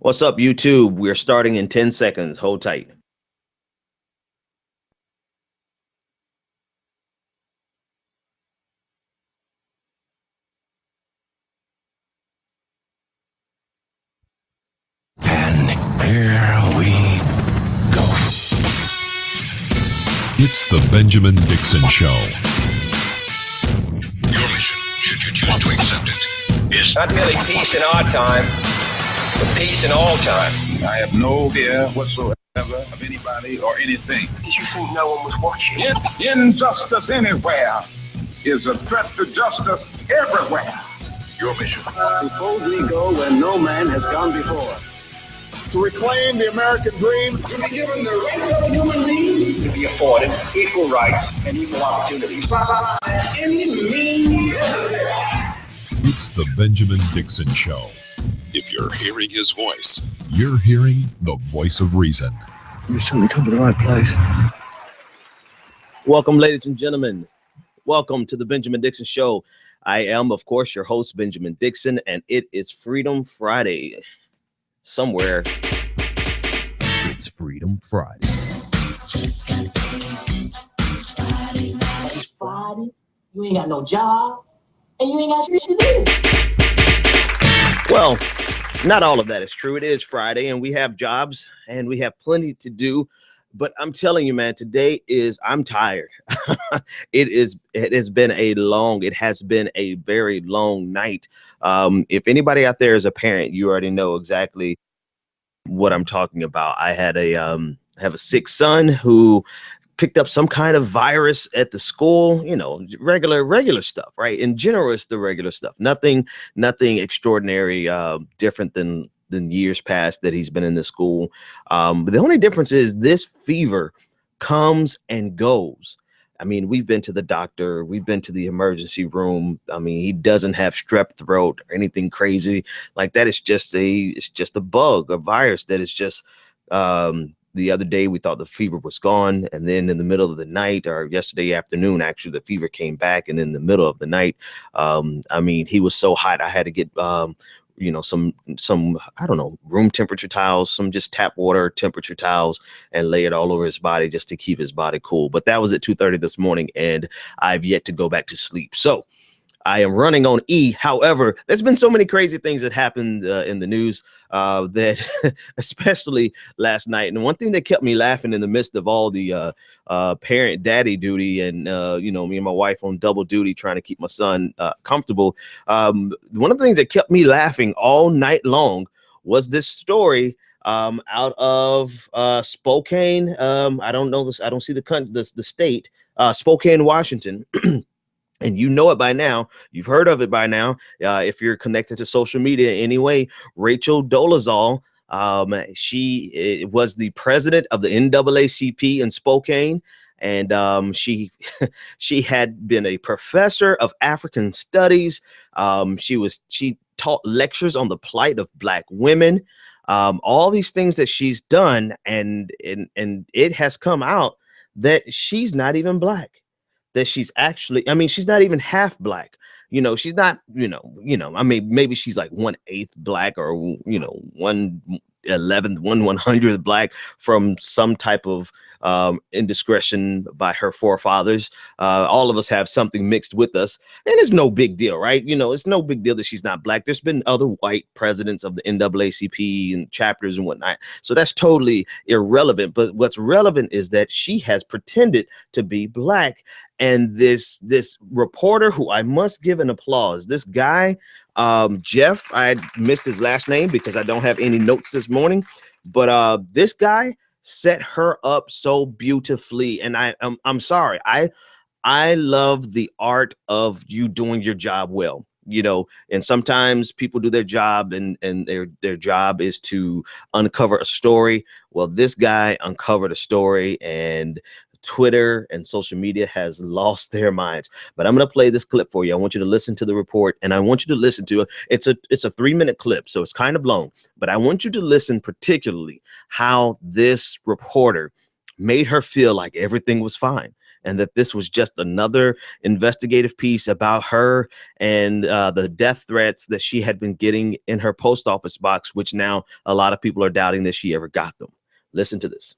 What's up, YouTube? We're starting in 10 seconds. Hold tight. And here we go. It's the Benjamin Dixon Show. Your mission, should you choose to accept it, is Not merely peace in our time, but peace in all time. I have no fear whatsoever of anybody or anything. Did you think no one was watching? Injustice anywhere is a threat to justice everywhere. your mission. Boldly go where no man has gone before. To reclaim the American dream, To be given the right of a human being to be afforded equal rights and equal opportunities. It's the Benjamin Dixon Show. If you're hearing his voice, you're hearing the voice of reason. You certainly come to the right place. Welcome, ladies and gentlemen. Welcome to the Benjamin Dixon Show. I am, of course, your host, Benjamin Dixon, and it is Freedom Friday. Somewhere, it's Freedom Friday. Just got paid. It's Friday night. It's Friday. You ain't got no job, and you ain't got shit to do. Well, not all of that is true. It is Friday, and we have jobs, and we have plenty to do. But I'm telling you, man, I'm tired. It has been a very long night. If anybody out there is a parent, you already know exactly what I'm talking about. I had have a sick son who picked up some kind of virus at the school, regular stuff, right? In general, it's the regular stuff. Nothing extraordinary, different than years past that he's been in the school. But the only difference is this fever comes and goes. I mean, we've been to the doctor, we've been to the emergency room. I mean, he doesn't have strep throat or anything crazy like that. It's just a bug, a virus that is just, the other day we thought the fever was gone, and then in the middle of the night, or yesterday afternoon, actually the fever came back, and in the middle of the night, I mean, he was so hot I had to get some I don't know, room temperature towels, some just tap water temperature towels, and lay it all over his body just to keep his body cool. But that was at 2:30 this morning, and I've yet to go back to sleep. So I am running on E. However, there's been so many crazy things that happened in the news that especially last night. And one thing that kept me laughing in the midst of all the parent daddy duty and, me and my wife on double duty trying to keep my son comfortable. One of the things that kept me laughing all night long was this story out of Spokane. I don't know this. I don't see the state, Spokane, Washington. And you know it by now. You've heard of it by now. If you're connected to social media anyway, Rachel Dolezal, she was the president of the NAACP in Spokane. And she had been a professor of African studies. She taught lectures on the plight of Black women. All these things that she's done, and it has come out that she's not even Black. That she's actually, I mean, she's not even half Black. She's not, I mean, maybe she's like 1/8 Black, or, 1/11, 1/100th Black from some type of indiscretion by her forefathers. All of us have something mixed with us, and it's no big deal, right? It's no big deal that she's not Black. There's been other white presidents of the NAACP and chapters and whatnot, so that's totally irrelevant. But what's relevant is that she has pretended to be Black, and this reporter, who I must give an applause, this guy, Jeff, I missed his last name because I don't have any notes this morning, but this guy set her up so beautifully. And I'm sorry, I love the art of you doing your job well, and sometimes people do their job and their job is to uncover a story. Well, this guy uncovered a story, and Twitter and social media has lost their minds. But I'm going to play this clip for you. I want you to listen to the report, and I want you to listen to it. It's a 3-minute clip, so it's kind of long, but I want you to listen particularly how this reporter made her feel like everything was fine. and that this was just another investigative piece about her and the death threats that she had been getting in her post office box, which now a lot of people are doubting that she ever got them. Listen to this.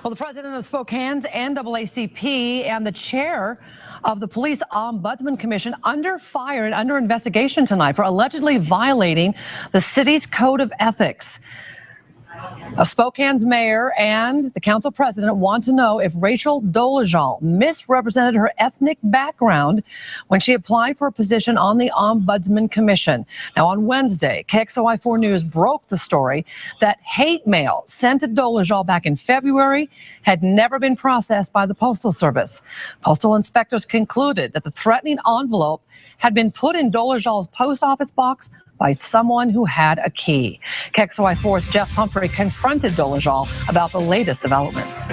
Well, the president of Spokane's NAACP and the chair of the Police Ombudsman Commission under fire and under investigation tonight for allegedly violating the city's code of ethics. Spokane's mayor and the council president want to know if Rachel Dolezal misrepresented her ethnic background when she applied for a position on the Ombudsman Commission. Now, on Wednesday, KXLY4 News broke the story that hate mail sent to Dolezal back in February had never been processed by the Postal Service. Postal inspectors concluded that the threatening envelope had been put in Dolezal's post office box by someone who had a key. KXLY4's Jeff Humphrey confronted Dolezal about the latest developments.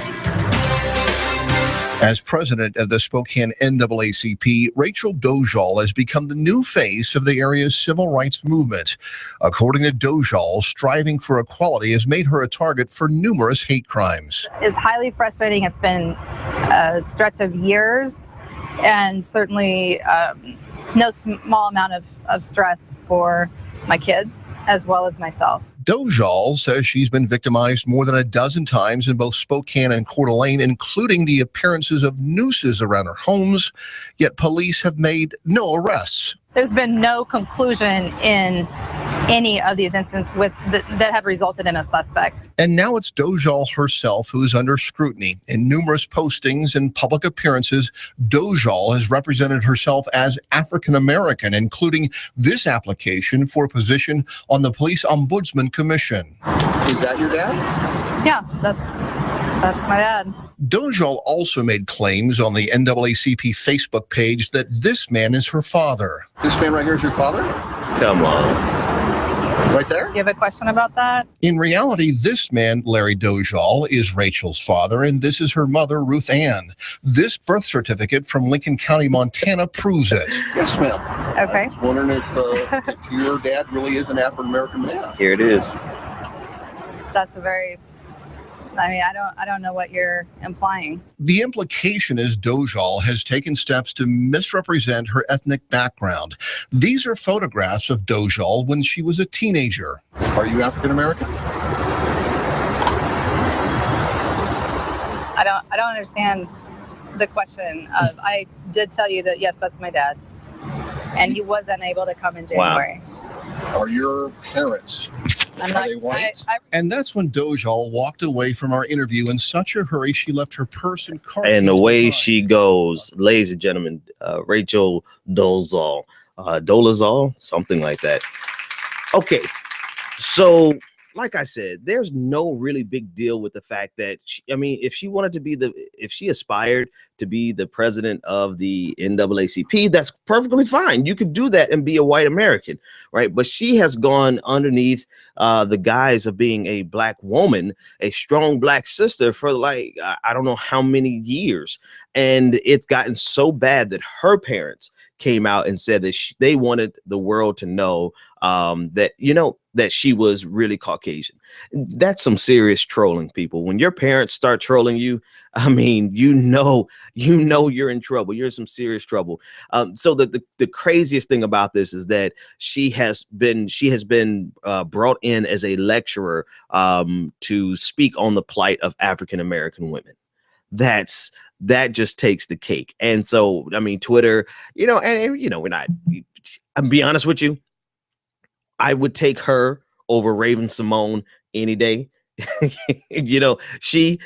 As president of the Spokane NAACP, Rachel Dolezal has become the new face of the area's civil rights movement. According to Dolezal, striving for equality has made her a target for numerous hate crimes. It's highly frustrating. It's been a stretch of years, and certainly no small amount of stress for my kids as well as myself. Dolezal says she's been victimized more than a dozen times in both Spokane and Coeur d'Alene, including the appearances of nooses around her homes, yet police have made no arrests. There's been no conclusion in any of these instances that have resulted in a suspect. And now it's Dolezal herself who's under scrutiny. In numerous postings and public appearances, Dolezal has represented herself as African American, including this application for a position on the Police Ombudsman Commission. Is that your dad? Yeah, that's my dad. Dolezal also made claims on the NAACP Facebook page that this man is her father. This man right here is your father? Come on. Right there? You have a question about that? In reality, this man, Larry Dolezal, is Rachel's father, and this is her mother, Ruth Ann. This birth certificate from Lincoln County, Montana, proves it. Yes, ma'am. Okay. I was wondering if your dad really is an African-American man. Here it is. That's a very... I don't know what you're implying. The implication is Dolezal has taken steps to misrepresent her ethnic background. These are photographs of Dolezal when she was a teenager. Are you African American? I don't understand the question. I did tell you that yes, that's my dad, and he was unable to come in January. Wow. Are your parents? Are they white? And that's when Dolezal walked away from our interview in such a hurry she left her purse and car. And the way she goes, ladies and gentlemen, Rachel Dolezal, something like that. Okay, so like I said, there's no really big deal with the fact that if she aspired to be the president of the NAACP, that's perfectly fine. You could do that and be a white American, right? But she has gone underneath the guise of being a black woman, a strong black sister for I don't know how many years. And it's gotten so bad that her parents came out and said that they wanted the world to know that she was really Caucasian. That's some serious trolling, people. When your parents start trolling you, you know you're in trouble. You're in some serious trouble. So the craziest thing about this is that she has been brought in as a lecturer to speak on the plight of African American women. That just takes the cake. And so, Twitter, I'll be honest with you, I would take her over Raven-Symoné any day. She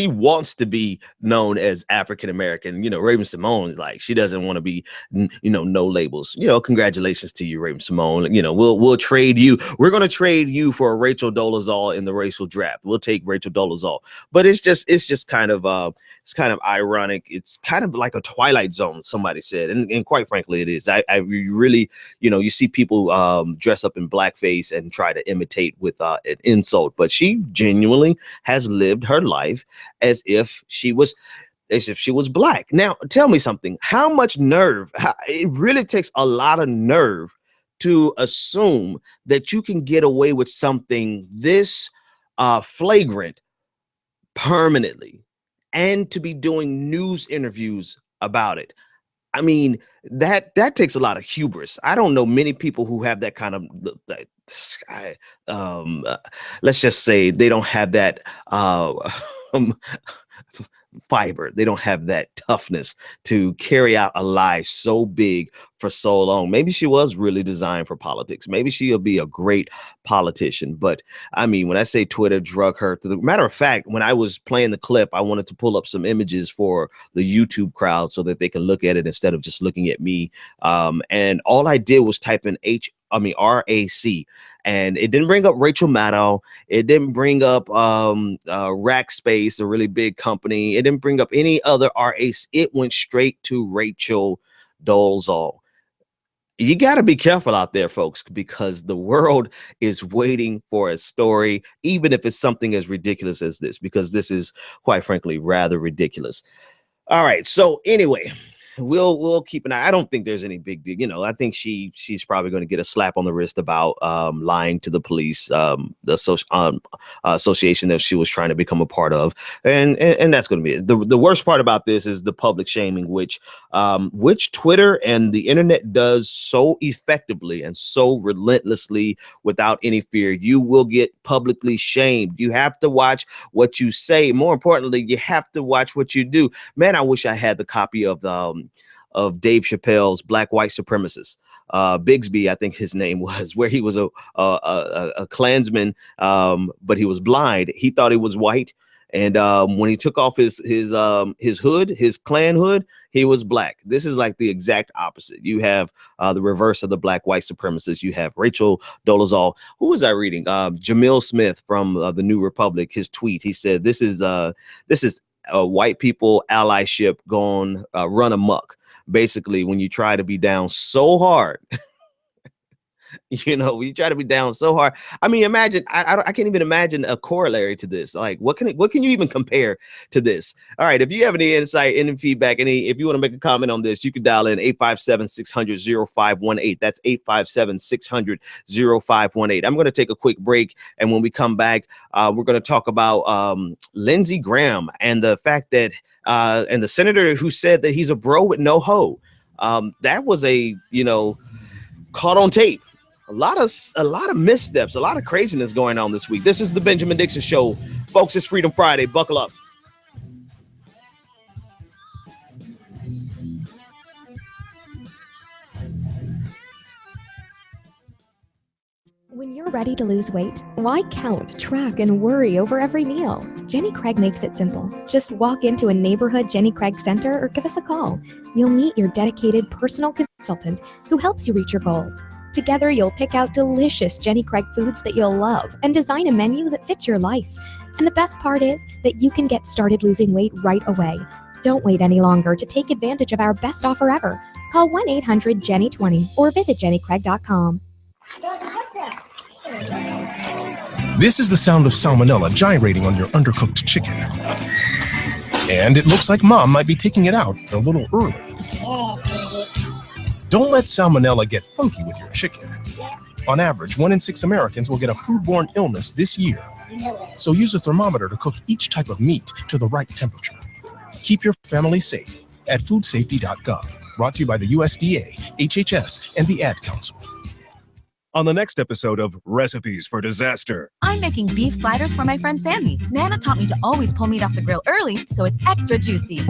wants to be known as African American. Raven-Symoné is like, she doesn't want to be, no labels. Congratulations to you, Raven-Symoné. We'll trade you. We're going to trade you for a Rachel Dolezal in the racial draft. We'll take Rachel Dolezal. But it's just kind of ironic. It's kind of like a Twilight Zone, somebody said, and quite frankly, it is. I really, you see people dress up in blackface and try to imitate with an insult, but she genuinely has lived her life as if she was black. Now, tell me something. How much nerve? It really takes a lot of nerve to assume that you can get away with something this flagrant permanently and to be doing news interviews about it. I mean, that takes a lot of hubris. I don't know many people who have that kind of, let's just say they don't have that fiber. They don't have that toughness to carry out a lie so big for so long. Maybe she was really designed for politics. Maybe she'll be a great politician. But I mean, when I say Twitter drug her to the matter of fact, when I was playing the clip, I wanted to pull up some images for the YouTube crowd so that they can look at it instead of just looking at me. And all I did was type in RAC, and it didn't bring up Rachel Maddow. It didn't bring up Rackspace, a really big company. It didn't bring up any other RAC. It went straight to Rachel Dolezal. You got to be careful out there, folks, because the world is waiting for a story, even if it's something as ridiculous as this, because this is, quite frankly, rather ridiculous. All right. So anyway, we'll keep an eye. I don't think there's any big deal. You know, I think she's probably going to get a slap on the wrist about lying to the police, the association that she was trying to become a part of, and that's going to be it. The worst part about this is the public shaming, which Twitter and the internet does so effectively and so relentlessly without any fear. You will get publicly shamed. You have to watch what you say. More importantly, you have to watch what you do. Man, I wish I had the copy of Dave Chappelle's Black White Supremacist. Bigsby, I think his name was, where he was a Klansman, but he was blind. He thought he was white, and when he took off his hood, his Klan hood, he was black. This is like the exact opposite. You have the reverse of the Black White Supremacists. You have Rachel Dolezal. Who was I reading? Jamil Smith from the New Republic. His tweet. He said, "This is white people allyship gone run amok." Basically, when you try to be down so hard, you know, you try to be down so hard. I mean, imagine, I can't even imagine a corollary to this. Like, what can you even compare to this? All right. If you have any insight, any feedback, if you want to make a comment on this, you can dial in 857-600-0518. That's 857-600-0518. I'm going to take a quick break. And when we come back, we're going to talk about Lindsey Graham and the fact that and the senator who said that he's a bro with no hoe. That was caught on tape. A lot of missteps, a lot of craziness going on this week. This is the Benjamin Dixon Show. Folks, it's Freedom Friday. Buckle up. When you're ready to lose weight, why count, track, and worry over every meal? Jenny Craig makes it simple. Just walk into a neighborhood Jenny Craig center or give us a call. You'll meet your dedicated personal consultant who helps you reach your goals. Together, you'll pick out delicious Jenny Craig foods that you'll love and design a menu that fits your life. And the best part is that you can get started losing weight right away. Don't wait any longer to take advantage of our best offer ever. Call 1-800-JENNY20 or visit jennycraig.com. This is the sound of salmonella gyrating on your undercooked chicken. And it looks like Mom might be taking it out a little early. Don't let salmonella get funky with your chicken. On average, 1 in 6 Americans will get a foodborne illness this year. So use a thermometer to cook each type of meat to the right temperature. Keep your family safe at foodsafety.gov. Brought to you by the USDA, HHS, and the Ad Council. On the next episode of Recipes for Disaster. I'm making beef sliders for my friend Sandy. Nana taught me to always pull meat off the grill early so it's extra juicy.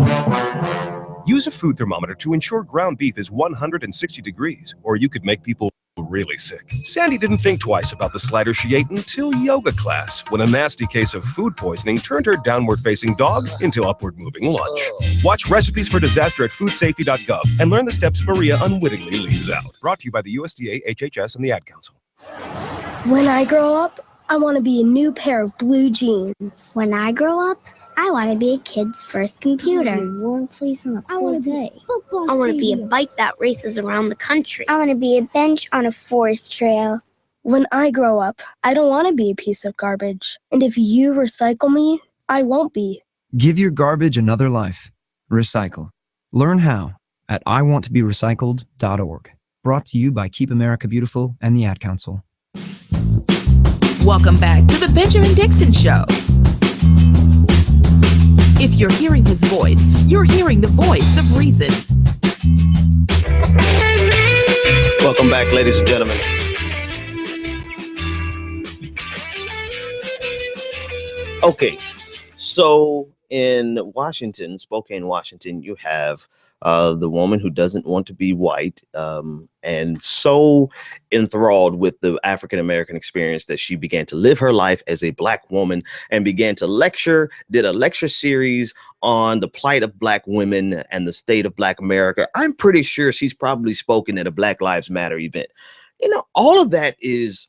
Use a food thermometer to ensure ground beef is 160 degrees, or you could make people really sick. Sandy didn't think twice about the slider she ate until yoga class, when a nasty case of food poisoning turned her downward-facing dog into upward-moving lunch. Watch Recipes for Disaster at foodsafety.gov and learn the steps Maria unwittingly leaves out. Brought to you by the USDA, HHS, and the Ad Council. When I grow up, I want to be a new pair of blue jeans. When I grow up, I want to be a kid's first computer. I want to be a bike that races around the country. I want to be a bench on a forest trail. When I grow up, I don't want to be a piece of garbage. And if you recycle me, I won't be. Give your garbage another life. Recycle. Learn how at iwanttoberecycled.org. Brought to you by Keep America Beautiful and the Ad Council. Welcome back to the Benjamin Dixon Show. If you're hearing his voice, you're hearing the voice of reason. Welcome back, ladies and gentlemen. Okay, so in Washington, Spokane, Washington, you have the woman who doesn't want to be white and so enthralled with the African-American experience that she began to live her life as a Black woman and began to lecture, did a lecture series on the plight of Black women and the state of Black America. I'm pretty sure she's probably spoken at a Black Lives Matter event. You know, all of that is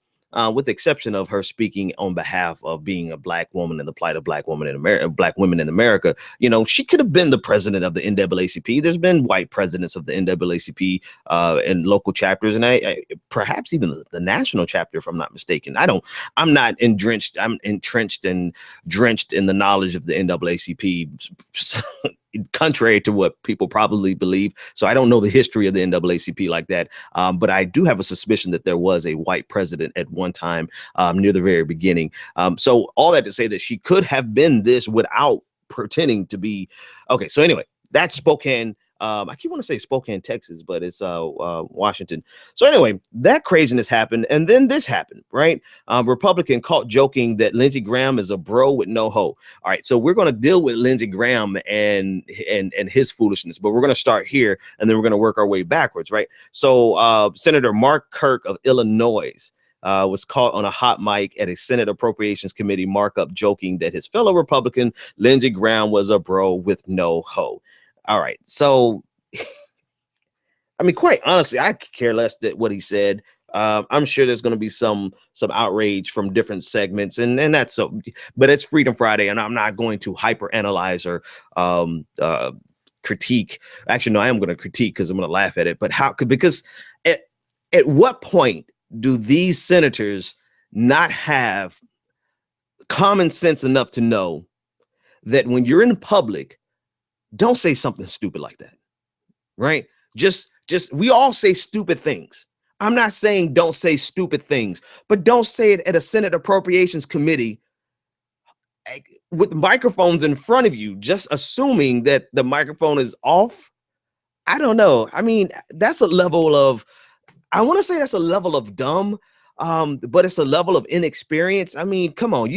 with the exception of her speaking on behalf of being a Black woman and the plight of Black women in America, Black women in America. You know, she could have been the president of the NAACP. There's been white presidents of the NAACP in local chapters, and I perhaps even the national chapter, if I'm not mistaken. I'm not entrenched and drenched in the knowledge of the NAACP. Contrary to what people probably believe. So I don't know the history of the NAACP like that. But I do have a suspicion that there was a white president at one time near the very beginning. So all that to say that she could have been this without pretending to be. Okay, so anyway, that's Spokane. I keep want to say Spokane, Texas, but it's Washington. So anyway, that craziness happened. And then this happened, right? Republican caught joking that Lindsey Graham is a bro with no hoe. All right. So we're going to deal with Lindsey Graham and his foolishness, but we're going to start here and then we're going to work our way backwards. Right. So Senator Mark Kirk of Illinois was caught on a hot mic at a Senate Appropriations Committee markup joking that his fellow Republican Lindsey Graham was a bro with no hoe. All right. So, I mean, quite honestly, I could care less that what he said. I'm sure there's going to be some outrage from different segments, and that's so. But it's Freedom Friday, and I'm not going to hyper analyze or critique. Actually, no, I am going to critique because I'm going to laugh at it. But how? Because at what point do these senators not have common sense enough to know that when you're in public, don't say something stupid like that, right? Just we all say stupid things. I'm not saying don't say stupid things, but don't say it at a Senate Appropriations Committee with microphones in front of you, just assuming that the microphone is off. I don't know. I mean, that's a level of, I want to say that's a level of dumb, but it's a level of inexperience. I mean, come on,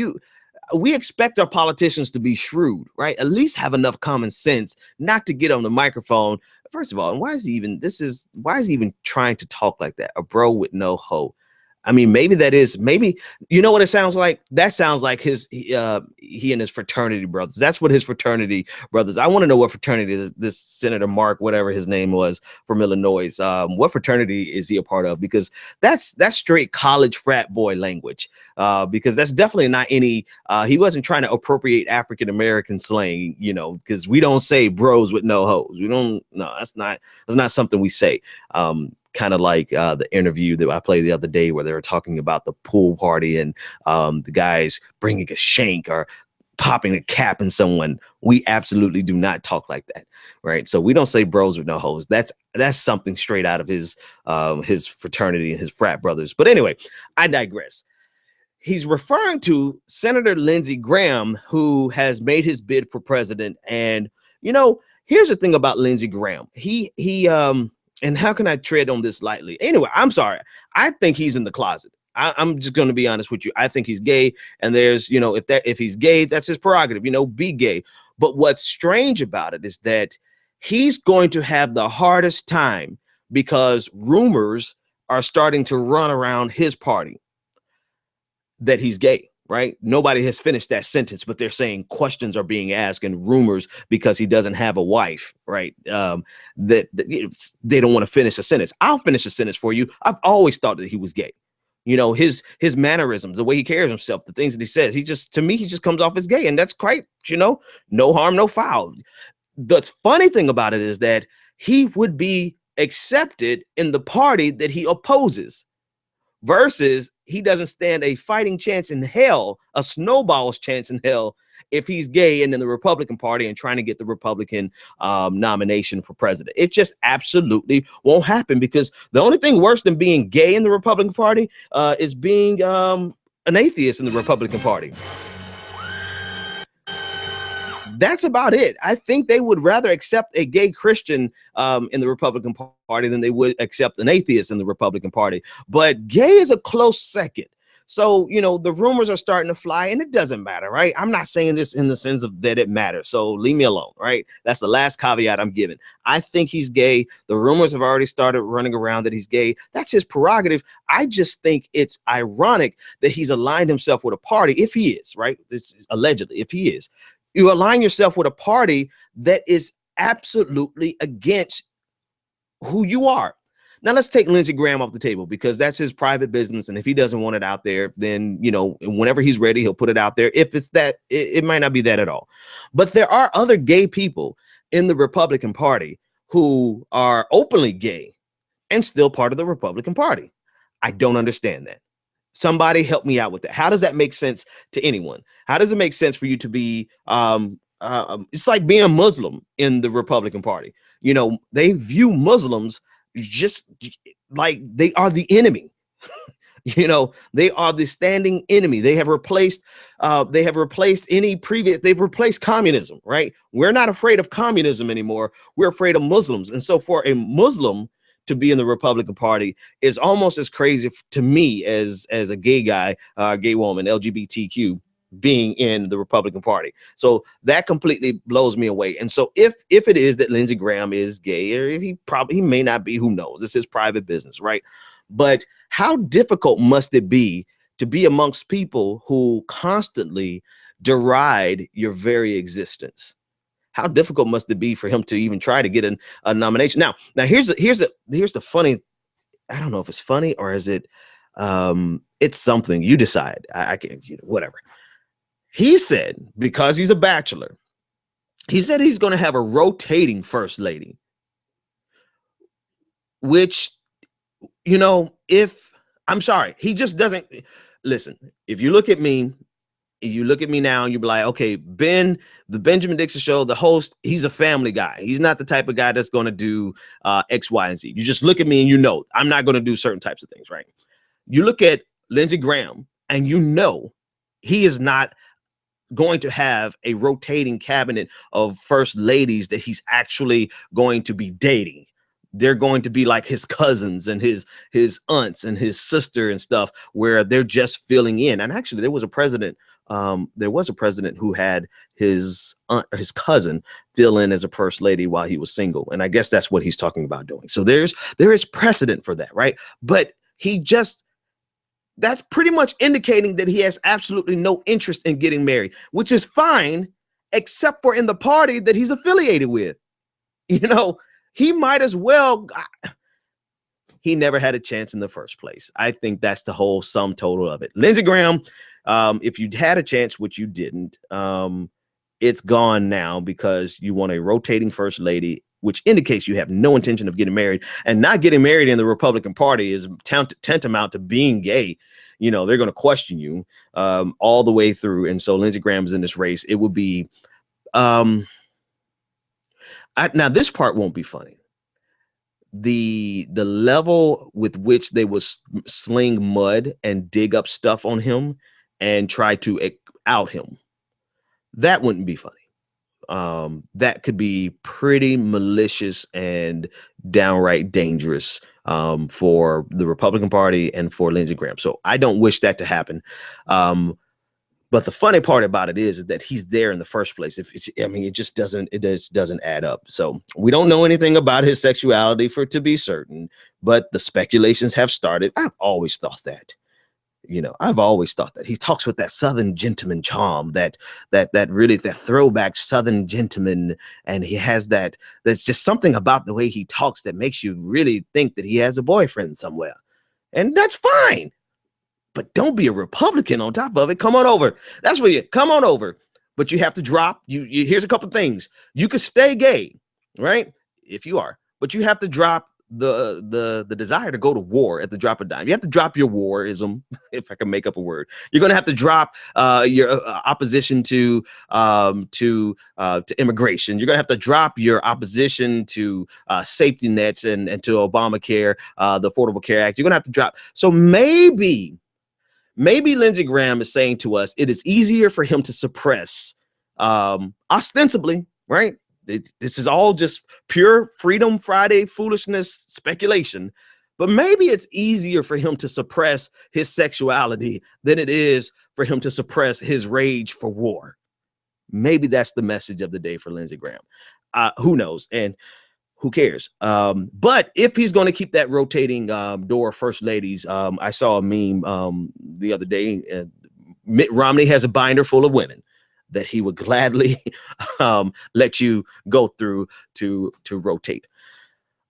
we expect our politicians to be shrewd, right? At least have enough common sense not to get on the microphone. First of all, and why is he even trying to talk like that? A bro with no hoe. I mean, maybe you know what it sounds like? That sounds like he and his fraternity brothers. That's what his fraternity brothers. I want to know what fraternity this Senator Mark, whatever his name was, from Illinois. What fraternity is he a part of? Because that's straight college frat boy language. Because that's definitely not any. He wasn't trying to appropriate African American slang, you know, because we don't say bros with no hoes. We don't. No, that's not something we say. Kind of like the interview that I played the other day where they were talking about the pool party and the guys bringing a shank or popping a cap in someone. We absolutely do not talk like that, right? So we don't say bros with no hoes. That's something straight out of his fraternity and his frat brothers. But anyway, I digress. He's referring to Senator Lindsey Graham, who has made his bid for president. And, you know, here's the thing about Lindsey Graham. He and how can I tread on this lightly? Anyway, I'm sorry. I think he's in the closet. I'm just going to be honest with you. I think he's gay. And there's, you know, if he's gay, that's his prerogative, you know, be gay. But what's strange about it is that he's going to have the hardest time because rumors are starting to run around his party that he's gay. Right? Nobody has finished that sentence, but they're saying questions are being asked and rumors because he doesn't have a wife, right? That they don't want to finish a sentence. I'll finish a sentence for you. I've always thought that he was gay. You know, his mannerisms, the way he carries himself, the things that he says, to me, he just comes off as gay. And that's quite, you know, no harm, no foul. The funny thing about it is that he would be accepted in the party that he opposes. Versus he doesn't stand a fighting chance in hell, a snowball's chance in hell, if he's gay and in the Republican Party and trying to get the Republican nomination for president. It just absolutely won't happen because the only thing worse than being gay in the Republican Party is being an atheist in the Republican Party. That's about it. I think they would rather accept a gay Christian in the Republican Party than they would accept an atheist in the Republican Party. But gay is a close second. So, you know, the rumors are starting to fly, and it doesn't matter, right? I'm not saying this in the sense of that it matters. So leave me alone, right? That's the last caveat I'm giving. I think he's gay. The rumors have already started running around that he's gay. That's his prerogative. I just think it's ironic that he's aligned himself with a party, if he is, right? This is allegedly, if he is. You align yourself with a party that is absolutely against who you are. Now, let's take Lindsey Graham off the table because that's his private business. And if he doesn't want it out there, then, you know, whenever he's ready, he'll put it out there. If it's that, it might not be that at all. But there are other gay people in the Republican Party who are openly gay and still part of the Republican Party. I don't understand that. Somebody help me out with that. How does that make sense to anyone? How does it make sense for you to be, it's like being a Muslim in the Republican Party. You know, they view Muslims just like they are the enemy. You know, they are the standing enemy. They have replaced they've replaced communism, right? We're not afraid of communism anymore. We're afraid of Muslims. And so for a Muslim to be in the Republican Party is almost as crazy to me as a gay guy, gay woman, LGBTQ being in the Republican Party. So that completely blows me away. And so if it is that Lindsey Graham is gay, or if he may not be, who knows? This is private business, right? But how difficult must it be to be amongst people who constantly deride your very existence? How difficult must it be for him to even try to get a nomination? Now here's the funny, I don't know if it's funny or is it it's something you decide. I can't, you know, whatever. He said, because he's a bachelor, he said he's going to have a rotating first lady, which, you know, I'm sorry, he just doesn't listen. If you look at me, now and you be like, okay, the Benjamin Dixon Show, the host, he's a family guy. He's not the type of guy that's going to do X, Y, and Z. You just look at me and you know, I'm not going to do certain types of things, right? You look at Lindsey Graham and you know, he is not going to have a rotating cabinet of first ladies that he's actually going to be dating. They're going to be like his cousins and his aunts and his sister and stuff, where they're just filling in. And actually, there was a president who had his cousin fill in as a first lady while he was single. And I guess that's what he's talking about doing. So there is precedent for that, right? But that's pretty much indicating that he has absolutely no interest in getting married, which is fine, except for in the party that he's affiliated with. You know, he might as well. He never had a chance in the first place. I think that's the whole sum total of it. Lindsey Graham, if you had a chance, which you didn't, it's gone now because you want a rotating first lady, which indicates you have no intention of getting married. And not getting married in the Republican Party is tantamount to being gay. You know, they're going to question you all the way through. And so Lindsey Graham is in this race. It would be now this part won't be funny. The level with which they would sling mud and dig up stuff on him and try to out him, that wouldn't be funny. That could be pretty malicious and downright dangerous for the Republican Party and for Lindsey Graham. So I don't wish that to happen. But the funny part about it is that he's there in the first place. It just doesn't add up. So we don't know anything about his sexuality to be certain, but the speculations have started. I've always thought that. You know, I've always thought that he talks with that Southern gentleman charm, that throwback Southern gentleman. And he has there's just something about the way he talks that makes you really think that he has a boyfriend somewhere. And that's fine. But don't be a Republican on top of it. Come on over. That's where come on over. But you have to drop. Here's a couple things. You could stay gay, right? If you are, but you have to drop the desire to go to war at the drop of a dime. You have to drop your warism, if I can make up a word. You're going to have to drop your opposition to immigration. You're going to have to drop your opposition to safety nets and to Obamacare, the Affordable Care Act. You're going to have to drop. So maybe Lindsey Graham is saying to us, it is easier for him to suppress ostensibly, right? This is all just pure Freedom Friday foolishness speculation. But maybe it's easier for him to suppress his sexuality than it is for him to suppress his rage for war. Maybe that's the message of the day for Lindsey Graham. Who knows? And who cares? But if he's going to keep that rotating door of first ladies, I saw a meme the other day. Mitt Romney has a binder full of women that he would gladly let you go through to rotate.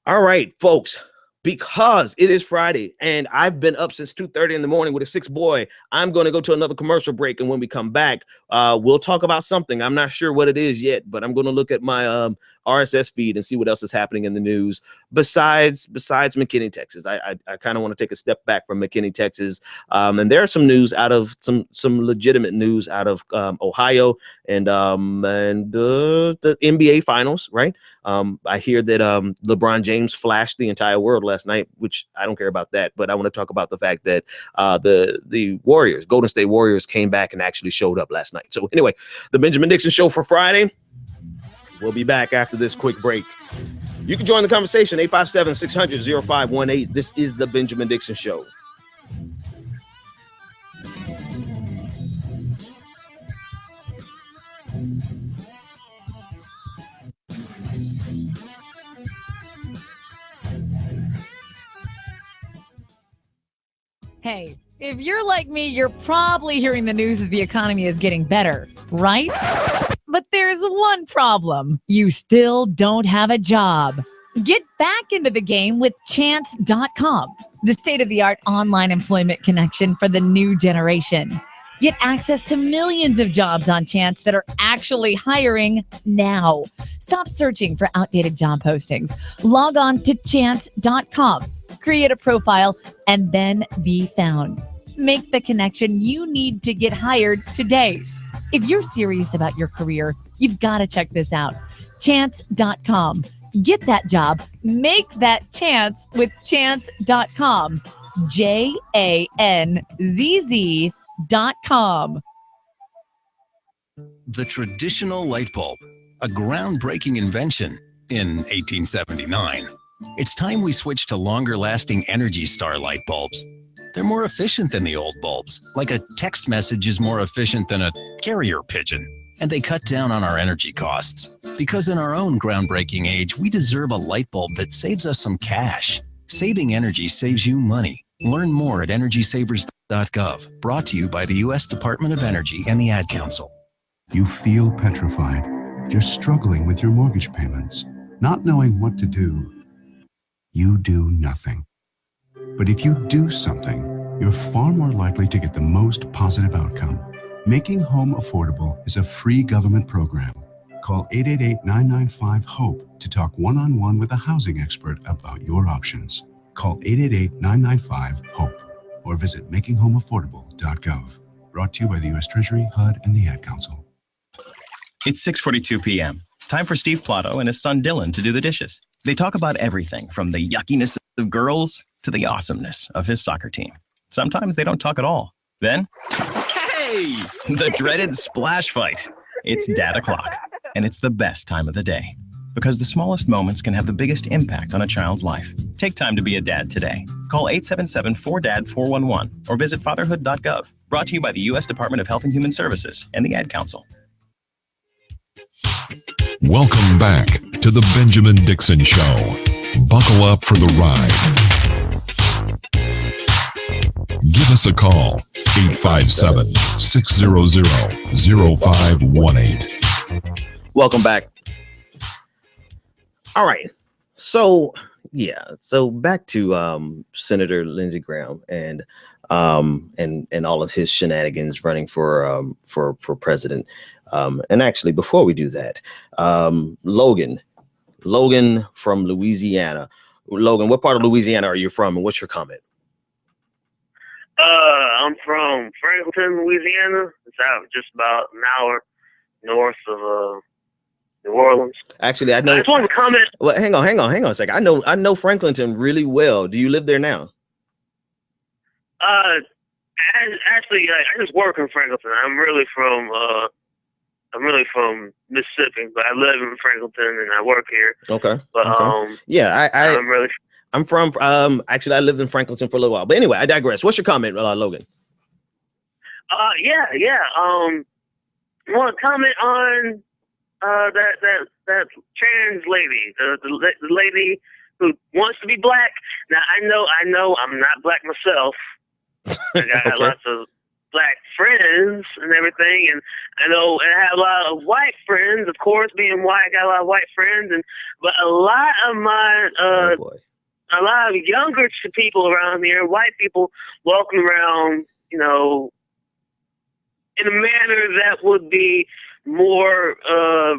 All right, folks. Because it is Friday and I've been up since 2:30 in the morning with a 6 boy, I'm going to go to another commercial break. And when we come back, we'll talk about something. I'm not sure what it is yet, but I'm going to look at my RSS feed and see what else is happening in the news besides McKinney, Texas. I kind of want to take a step back from McKinney, Texas. And there's some news out of some legitimate news out of Ohio and the NBA finals, right? I hear that LeBron James flashed the entire world last night, which I don't care about that, but I want to talk about the fact that the Warriors, Golden State Warriors, came back and actually showed up last night. So anyway, the Benjamin Dixon Show for Friday. We'll be back after this quick break. You can join the conversation, 857-600-0518. This is the Benjamin Dixon Show. Hey, if you're like me, you're probably hearing the news that the economy is getting better, right? But there's one problem. You still don't have a job. Get back into the game with Chance.com, the state-of-the-art online employment connection for the new generation. Get access to millions of jobs on Chance that are actually hiring now. Stop searching for outdated job postings. Log on to Chance.com. Create a profile, and then be found. Make the connection you need to get hired today. If you're serious about your career, you've got to check this out. Chance.com. Get that job. Make that chance with Chance.com. JANZZ.com. The traditional light bulb, a groundbreaking invention in 1879. It's time we switch to longer-lasting Energy Star light bulbs. They're more efficient than the old bulbs, like a text message is more efficient than a carrier pigeon. And they cut down on our energy costs. Because in our own groundbreaking age, we deserve a light bulb that saves us some cash. Saving energy saves you money. Learn more at EnergySavers.gov. Brought to you by the U.S. Department of Energy and the Ad Council. You feel petrified. You're struggling with your mortgage payments, not knowing what to do. You do nothing. But if you do something, you're far more likely to get the most positive outcome. Making Home Affordable is a free government program. Call 888-995-HOPE to talk one-on-one with a housing expert about your options. Call 888-995-HOPE or visit makinghomeaffordable.gov. Brought to you by the U.S. Treasury, HUD, and the Ad Council. It's 6:42 p.m. Time for Steve Plato and his son Dylan to do the dishes. They talk about everything from the yuckiness of girls to the awesomeness of his soccer team. Sometimes they don't talk at all. Then, hey, the dreaded splash fight. It's Dad o'clock, and it's the best time of the day because the smallest moments can have the biggest impact on a child's life. Take time to be a dad today. Call 877-4DAD-411 or visit fatherhood.gov. Brought to you by the U.S. Department of Health and Human Services and the Ad Council. Welcome back to the Benjamin Dixon Show. Buckle up for the ride. Give us a call, 857-600-0518. Welcome back. All right. So, yeah. So back to Senator Lindsey Graham and all of his shenanigans running for president. And actually, before we do that, Logan from Louisiana. Logan, what part of Louisiana are you from, and what's your comment? I'm from Franklinton, Louisiana. It's out just about an hour north of New Orleans. Actually, I know. I just wanted to comment. Well, hang on a second. I know Franklinton really well. Do you live there now? Actually, I just work in Franklinton. I'm really from I'm really from Mississippi, but I live in Franklinton and I work here. Okay. But okay. Yeah, I'm from actually I lived in Franklinton for a little while. But anyway, I digress. What's your comment, Logan? Yeah. I want to comment on that trans lady, the lady who wants to be black. Now I know I'm not black myself. I got lots of black friends and everything, and I know I have a lot of white friends. Of course, being white, I got a lot of white friends, but a lot of my a lot of younger people around here, white people walking around, in a manner that would be more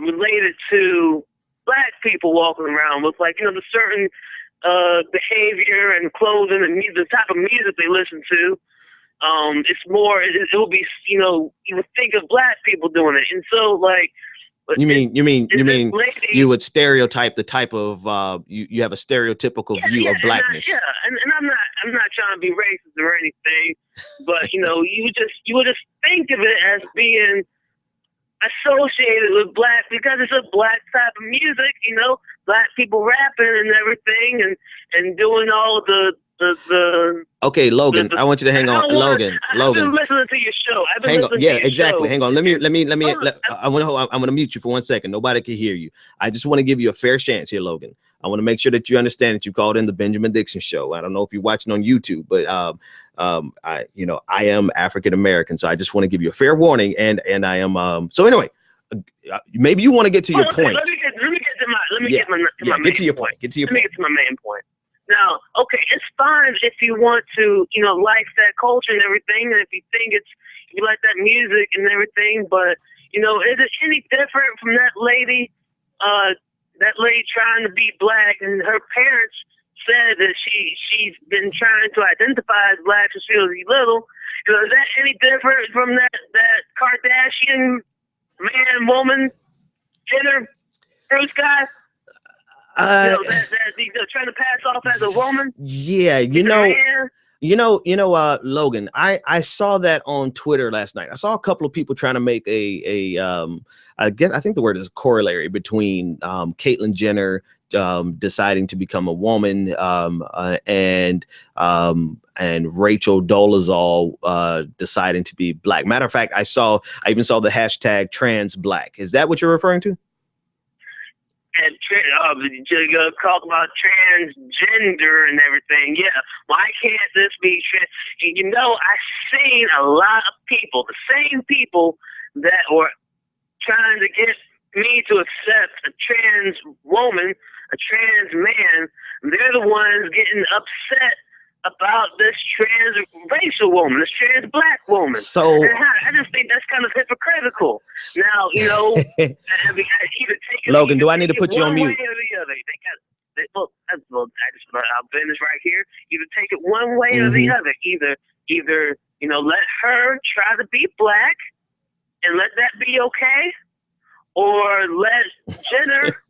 related to black people walking around with, like, the certain behavior and clothing and music, the type of music they listen to. It's more, it will be, you would think of black people doing it. And so, like, you mean you would stereotype the type of you have a stereotypical view of blackness. And I'm not trying to be racist or anything, but you would just think of it as being associated with black because it's a black type of music, black people rapping and everything and doing all the Okay, Logan, I want you to hang on. Logan. I've been listening to your show. Hang on. Yeah, exactly. Hang on. Let me I'm going to mute you for 1 second. Nobody can hear you. I just want to give you a fair chance here, Logan. I want to make sure that you understand that you called in the Benjamin Dixon Show. I don't know if you're watching on YouTube, but I am African American, so I just want to give you a fair warning. And I am so anyway. Maybe you want to get to your point. Let me get to my main point. Now, okay, it's fine if you want to, like that culture and everything, and if you think you like that music and everything, but, is it any different from that lady trying to be black, and her parents said that she's been trying to identify as black since she was little? Is that any different from that Kardashian woman, Jenner, Bruce guy? Trying to pass off as a woman. Yeah, Logan, I saw that on Twitter last night. I saw a couple of people trying to make I think the word is corollary between Caitlyn Jenner deciding to become a woman and Rachel Dolezal deciding to be black. Matter of fact, I even saw the hashtag trans black. Is that what you're referring to? And talk about transgender and everything. Yeah, why can't this be trans? And I've seen a lot of people, the same people that were trying to get me to accept a trans woman, a trans man. They're the ones getting upset about this trans racial woman, this trans black woman. So I just think that's kind of hypocritical. Now, either take it, Logan, do I need to put you on mute? I'll finish right here. Either take it one way or the other. Either let her try to be black and let that be okay, or let Jenner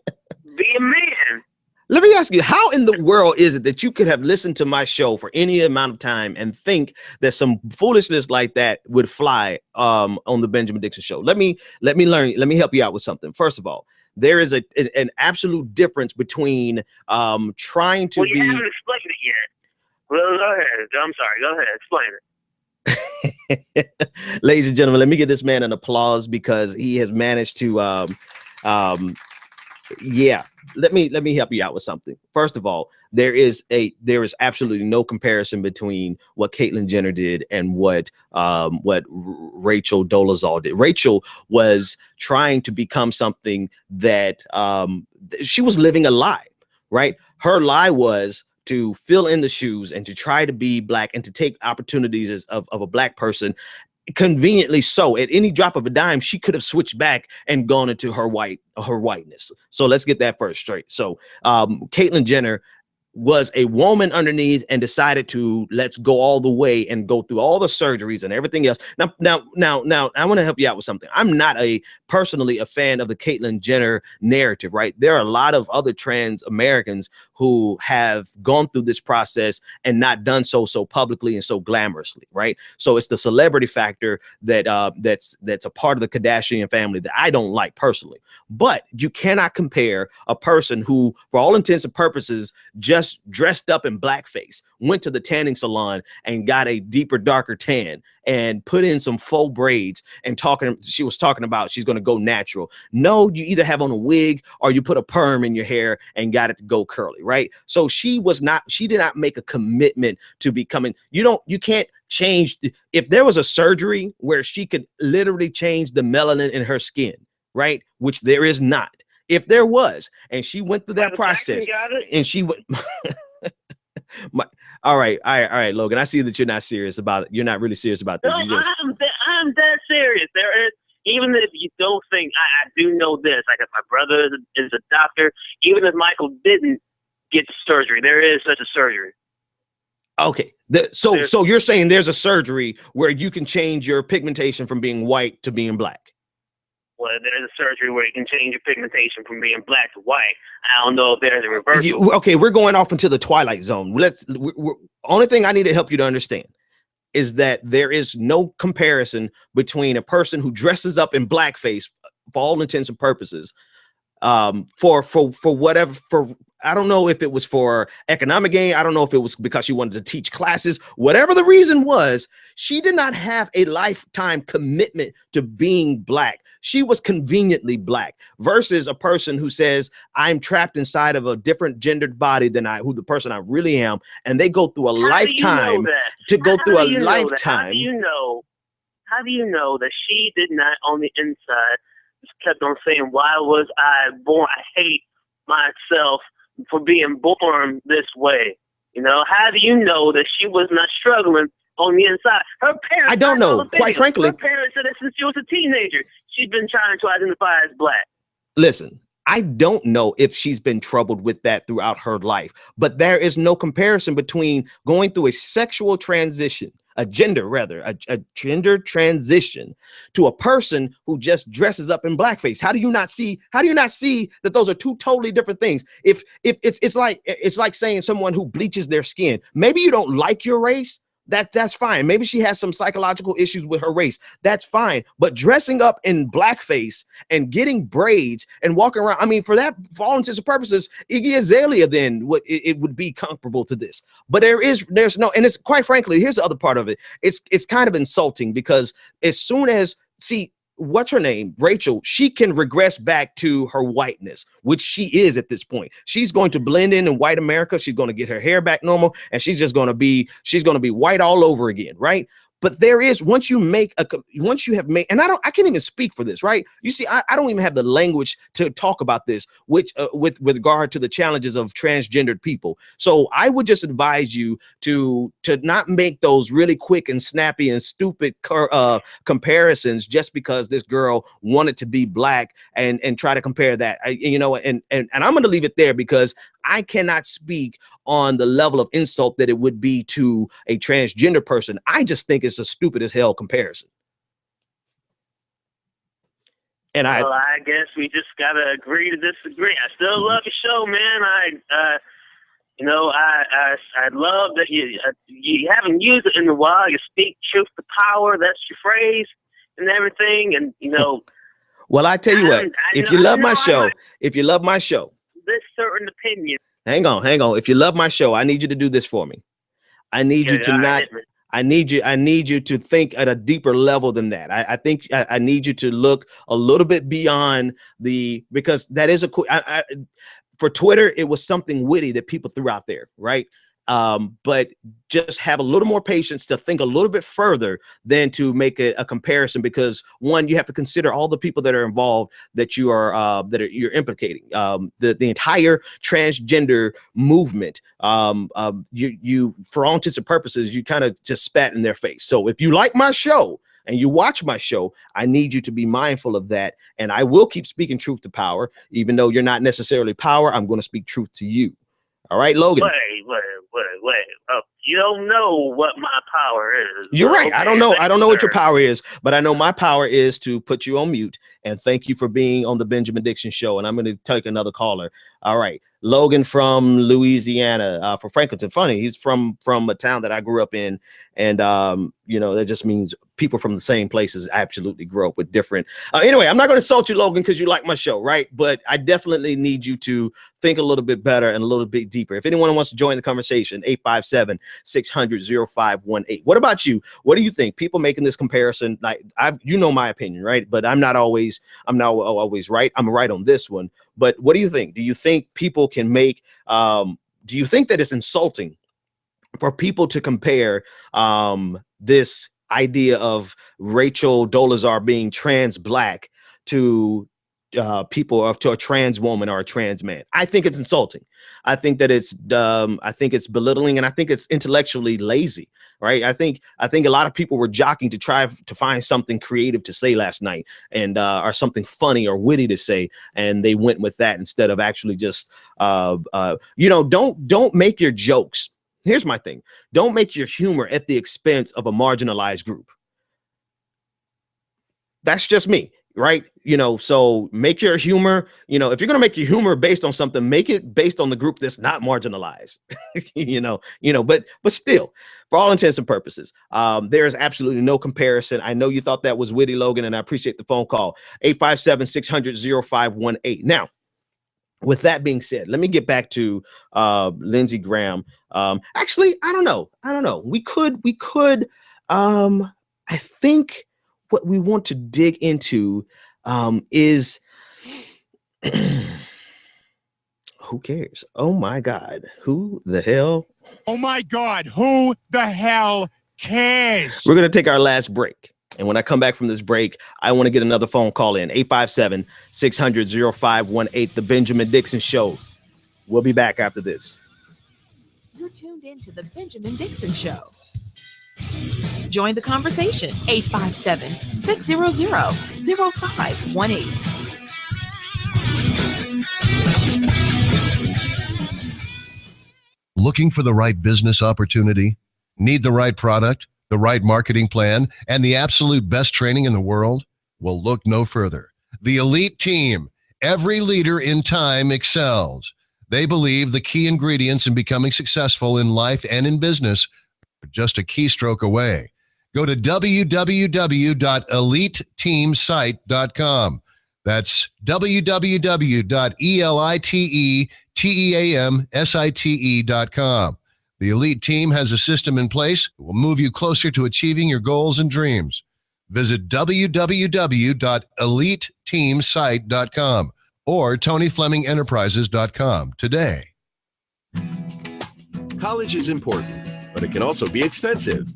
be a man. Let me ask you, how in the world is it that you could have listened to my show for any amount of time and think that some foolishness like that would fly on the Benjamin Dixon Show? Let me help you out with something. First of all, there is an absolute difference between trying to be. You haven't explained it yet. Well, go ahead. I'm sorry. Go ahead. Explain it. Ladies and gentlemen, let me give this man an applause because he has managed to let me help you out with something. First of all, there is absolutely no comparison between what Caitlyn Jenner did and what Rachel Dolezal did. Rachel was trying to become something that she was living a lie, right? Her lie was to fill in the shoes and to try to be black and to take opportunities of a black person. Conveniently so, at any drop of a dime, she could have switched back and gone into her whiteness. So let's get that first straight. So Caitlyn Jenner was a woman underneath and decided to let's go all the way and go through all the surgeries and everything else. Now, I want to help you out with something. I'm not personally a fan of the Caitlyn Jenner narrative, right? There are a lot of other trans Americans who have gone through this process and not done so publicly and so glamorously, right? So it's the celebrity factor that that's a part of the Kardashian family that I don't like personally. But you cannot compare a person who, for all intents and purposes, just dressed up in blackface, went to the tanning salon and got a deeper, darker tan and put in some faux braids and she was talking about she's going to go natural. No, you either have on a wig or you put a perm in your hair and got it to go curly, right? So she did not make a commitment to becoming, you can't change. If there was a surgery where she could literally change the melanin in her skin, right? Which there is not. If there was, and she went through that process, and she went, all right, Logan. I see that you're not serious about it. You're not really serious about this. No, I'm that serious. There is, even if you don't think, I do know this. Like if my brother is a doctor, even if Michael didn't get surgery, there is such a surgery. Okay, so you're saying there's a surgery where you can change your pigmentation from being white to being black. Well, there's a surgery where you can change your pigmentation from being black to white. I don't know if there's a reversal. Okay, we're going off into the twilight zone. Only thing I need to help you to understand is that there is no comparison between a person who dresses up in blackface for all intents and purposes, for whatever, I don't know if it was for economic gain. I don't know if it was because she wanted to teach classes. Whatever the reason was, she did not have a lifetime commitment to being black. She was conveniently black versus a person who says, I'm trapped inside of a different gendered body than who the person I really am. And they go through a lifetime to go through a lifetime. How do you know that she did not on the inside just kept on saying, why was I born? I hate myself for being born this way. You know, how do you know that she was not struggling on the inside? Her parents, I don't know, quite frankly. Her parents said that since she was a teenager, she'd been trying to identify as black. Listen, I don't know if she's been troubled with that throughout her life, but there is no comparison between going through a sexual transition, a gender transition, to a person who just dresses up in blackface. How do you not see that those are two totally different things? If it's like saying someone who bleaches their skin, maybe you don't like your race, that's fine. Maybe she has some psychological issues with her race. That's fine. But dressing up in blackface and getting braids and walking around, I mean, for all intents and purposes, Iggy Azalea then it would be comparable to this. But there's no, and it's quite frankly, here's the other part of it. It's kind of insulting because as soon as, what's her name? Rachel, she can regress back to her whiteness, which she is at this point. She's going to blend in white America. She's going to get her hair back normal, and she's going to be white all over again, right? But there is, once you have made, and I can't even speak for this, right? You see, I don't even have the language to talk about this, which with regard to the challenges of transgendered people. So I would just advise you to not make those really quick and snappy and stupid comparisons just because this girl wanted to be black and try to compare that. And I'm going to leave it there because I cannot speak on the level of insult that it would be to a transgender person. I just think it's a stupid as hell comparison. And I guess we just gotta agree to disagree. I still love the show, man. I love that you haven't used it in a while. You speak truth to power. That's your phrase and everything. And well, I tell you what. If you love my show. This certain opinion. Hang on. If you love my show, I need you to do this for me. I need you to think at a deeper level than that. I think I need you to look a little bit beyond because that is for Twitter, it was something witty that people threw out there, right? But just have a little more patience to think a little bit further than to make a comparison, because one, you have to consider all the people that are involved that you're implicating. The entire transgender movement. You for all intents and purposes, you kind of just spat in their face. So if you like my show and you watch my show, I need you to be mindful of that. And I will keep speaking truth to power, even though you're not necessarily power. I'm going to speak truth to you. All right, Logan. Wait. You don't know what my power is. You're right. Okay, I don't know. I don't know what your sir. power is, but I know my power is to put you on mute. And thank you for being on the Benjamin Dixon Show. And I'm going to take another caller. All right, Logan from Louisiana, from Franklinton. Funny, he's from a town that I grew up in, and you know, that just means people from the same places absolutely grow up with different. Anyway, I'm not going to insult you, Logan, because you like my show, right? But I definitely need you to think a little bit better and a little bit deeper. If anyone wants to join the conversation, 857-600-0518. What about you? What do you think? People making this comparison, like you know my opinion, right? But I'm not always right. I'm right on this one. But what do you think? Do you think people can make? Do you think that it's insulting for people to compare this idea of Rachel Dolezal being trans black to people, to a trans woman or a trans man? I think it's insulting. I think that it's belittling, and I think it's intellectually lazy, right? I think a lot of people were jockeying to try to find something creative to say last night, and or something funny or witty to say, and they went with that instead of actually just you know, don't make your jokes. Here's my thing. Don't make your humor at the expense of a marginalized group. That's just me, right? You know, so make your humor, you know, if you're going to make your humor based on something, make it based on the group that's not marginalized, you know, but still, for all intents and purposes, there is absolutely no comparison. I know you thought that was witty, Logan, and I appreciate the phone call. 857-600-0518. Now, with that being said, let me get back to Lindsey Graham. Actually, I don't know. We could I think what we want to dig into is who cares? Oh my God, who the hell? Oh my God, who the hell cares? We're gonna take our last break. And when I come back from this break, I want to get another phone call in. 857-600-0518, The Benjamin Dixon Show. We'll be back after this. You're tuned into The Benjamin Dixon Show. Join the conversation. 857-600-0518. Looking for the right business opportunity? Need the right product, the right marketing plan, and the absolute best training in the world? Well, look no further. The Elite Team. Every leader in time excels. They believe the key ingredients in becoming successful in life and in business are just a keystroke away. Go to www.eliteteamsite.com. That's www.eliteteamsite.com. The Elite Team has a system in place that will move you closer to achieving your goals and dreams. Visit www.eliteteamsite.com or TonyFlemingEnterprises.com today. College is important, but it can also be expensive.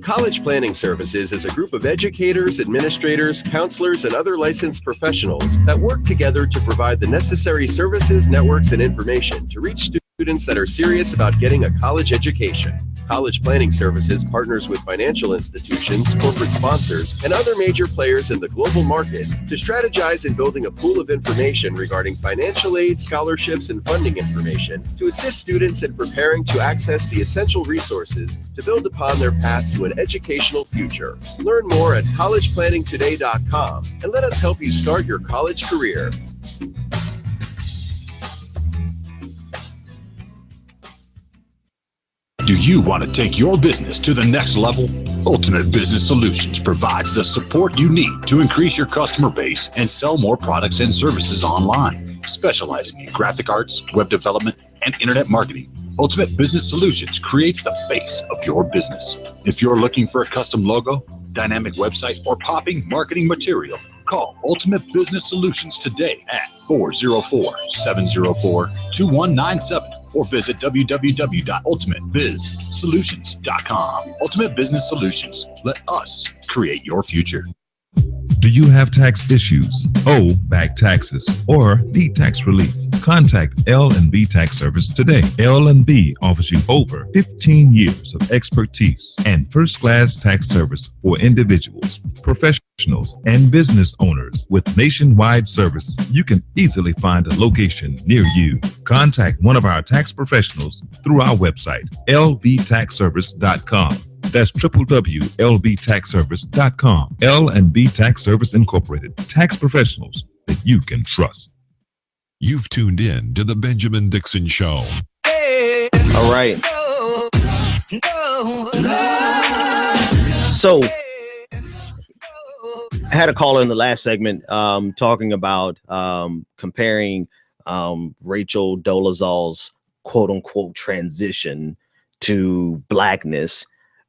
College Planning Services is a group of educators, administrators, counselors, and other licensed professionals that work together to provide the necessary services, networks, and information to reach students that are serious about getting a college education. College Planning Services partners with financial institutions, corporate sponsors, and other major players in the global market to strategize in building a pool of information regarding financial aid, scholarships, and funding information to assist students in preparing to access the essential resources to build upon their path to an educational future. Learn more at collegeplanningtoday.com and let us help you start your college career. Do you want to take your business to the next level? Ultimate Business Solutions provides the support you need to increase your customer base and sell more products and services online. Specializing in graphic arts, web development, and internet marketing, Ultimate Business Solutions creates the face of your business. If you're looking for a custom logo, dynamic website, or popping marketing material, call Ultimate Business Solutions today at 404-704-2197 or visit www.ultimatebizsolutions.com. Ultimate Business Solutions. Let us create your future. Do you have tax issues, owe back taxes, or need tax relief? Contact L&B Tax Service today. L&B offers you over 15 years of expertise and first-class tax service for individuals, professionals, and business owners. With nationwide service, you can easily find a location near you. Contact one of our tax professionals through our website, lbtaxservice.com. That's www.lbtaxservice.com. L&B Tax Service Incorporated. Tax professionals that you can trust. You've tuned in to the Benjamin Dixon Show. All right. So I had a caller in the last segment talking about comparing Rachel Dolezal's quote unquote transition to blackness